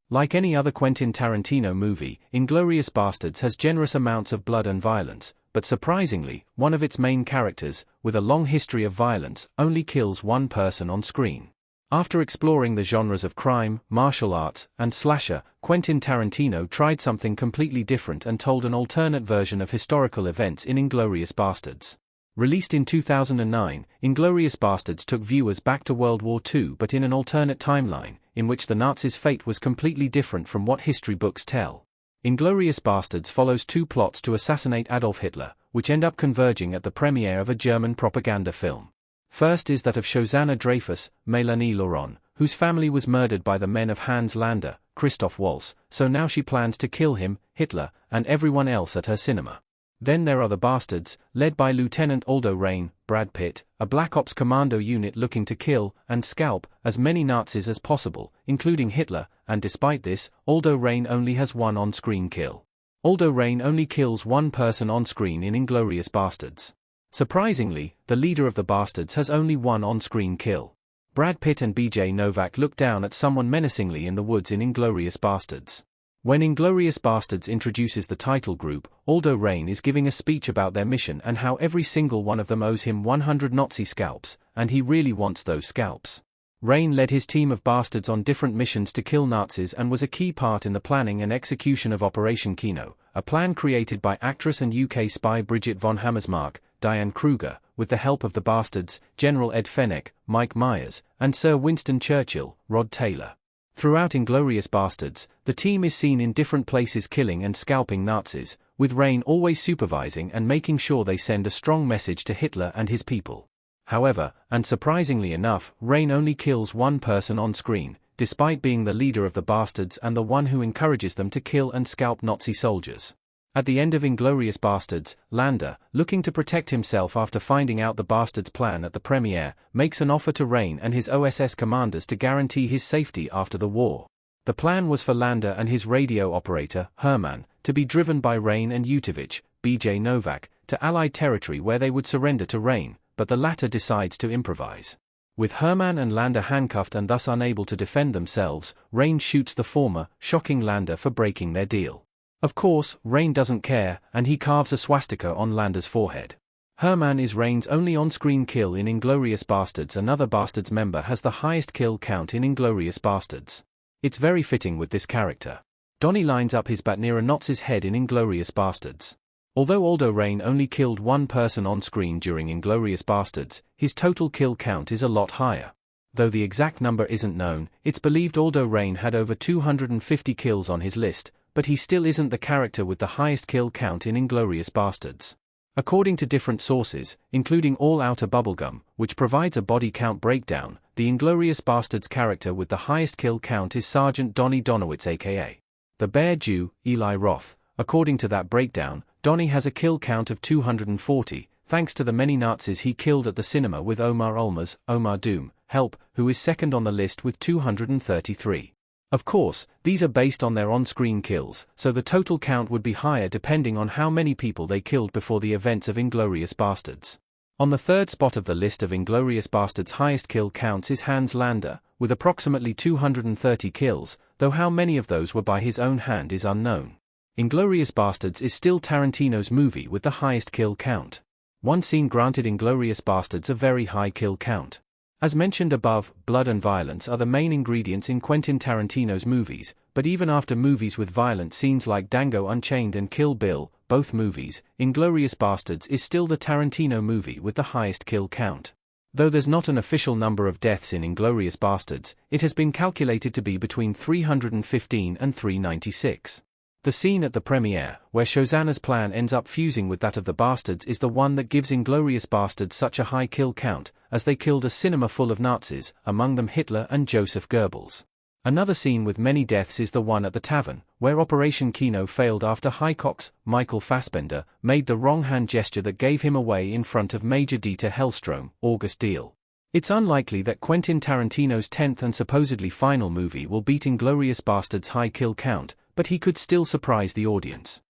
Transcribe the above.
Like any other Quentin Tarantino movie, Inglourious Basterds has generous amounts of blood and violence, but surprisingly, one of its main characters, with a long history of violence, only kills one person on screen. After exploring the genres of crime, martial arts, and slasher, Quentin Tarantino tried something completely different and told an alternate version of historical events in Inglourious Basterds. Released in 2009, Inglourious Basterds took viewers back to World War II but in an alternate timeline, in which the Nazis' fate was completely different from what history books tell. Inglourious Basterds follows two plots to assassinate Adolf Hitler, which end up converging at the premiere of a German propaganda film. First is that of Shosanna Dreyfus, Mélanie Laurent, whose family was murdered by the men of Hans Lander, Christoph Waltz, so now she plans to kill him, Hitler, and everyone else at her cinema. Then there are the Bastards, led by Lieutenant Aldo Raine, Brad Pitt, a Black Ops commando unit looking to kill and scalp as many Nazis as possible, including Hitler, and despite this, Aldo Raine only has one on-screen kill. Aldo Raine only kills one person on screen in Inglourious Basterds. Surprisingly, the leader of the Bastards has only one on-screen kill. Brad Pitt and BJ Novak look down at someone menacingly in the woods in Inglourious Basterds. When Inglourious Basterds introduces the title group, Aldo Raine is giving a speech about their mission and how every single one of them owes him 100 Nazi scalps, and he really wants those scalps. Raine led his team of bastards on different missions to kill Nazis and was a key part in the planning and execution of Operation Kino, a plan created by actress and UK spy Bridget von Hammersmark, Diane Kruger, with the help of the Bastards, General Ed Fenech, Mike Myers, and Sir Winston Churchill, Rod Taylor. Throughout Inglourious Basterds, the team is seen in different places killing and scalping Nazis, with Raine always supervising and making sure they send a strong message to Hitler and his people. However, and surprisingly enough, Raine only kills one person on screen, despite being the leader of the Bastards and the one who encourages them to kill and scalp Nazi soldiers. At the end of Inglourious Basterds, Lander, looking to protect himself after finding out the Bastards' plan at the premiere, makes an offer to Raine and his OSS commanders to guarantee his safety after the war. The plan was for Lander and his radio operator, Herman, to be driven by Raine and Utovich, BJ Novak, to Allied territory where they would surrender to Raine, but the latter decides to improvise. With Herman and Lander handcuffed and thus unable to defend themselves, Raine shoots the former, shocking Lander for breaking their deal. Of course, Raine doesn't care, and he carves a swastika on Lander's forehead. Herman is Raine's only on-screen kill in Inglourious Basterds. Another Bastards member has the highest kill count in Inglourious Basterds. It's very fitting with this character. Donnie lines up his bat near a Nazi's head in Inglourious Basterds. Although Aldo Raine only killed one person on screen during Inglourious Basterds, his total kill count is a lot higher. Though the exact number isn't known, it's believed Aldo Raine had over 250 kills on his list, but he still isn't the character with the highest kill count in Inglourious Basterds. According to different sources, including All Outer Bubblegum, which provides a body count breakdown, the Inglourious Basterds character with the highest kill count is Sergeant Donnie Donowitz aka the Bear Jew, Eli Roth. According to that breakdown, Donnie has a kill count of 240, thanks to the many Nazis he killed at the cinema with Omar Olmos, Omar Doom, help, who is second on the list with 233. Of course, these are based on their on-screen kills, so the total count would be higher depending on how many people they killed before the events of Inglourious Basterds. On the third spot of the list of Inglourious Basterds' highest kill counts is Hans Lander, with approximately 230 kills, though how many of those were by his own hand is unknown. Inglourious Basterds is still Tarantino's movie with the highest kill count. One scene granted Inglourious Basterds a very high kill count. As mentioned above, blood and violence are the main ingredients in Quentin Tarantino's movies, but even after movies with violent scenes like Django Unchained and Kill Bill, both movies, Inglourious Basterds is still the Tarantino movie with the highest kill count. Though there's not an official number of deaths in Inglourious Basterds, it has been calculated to be between 315 and 396. The scene at the premiere, where Shosanna's plan ends up fusing with that of the Bastards, is the one that gives Inglourious Basterds such a high kill count, as they killed a cinema full of Nazis, among them Hitler and Joseph Goebbels. Another scene with many deaths is the one at the tavern, where Operation Kino failed after Hickok's Michael Fassbender made the wrong hand gesture that gave him away in front of Major Dieter Hellstrom, August Diehl. It's unlikely that Quentin Tarantino's 10th and supposedly final movie will beat Inglourious Basterds' high kill count, but he could still surprise the audience.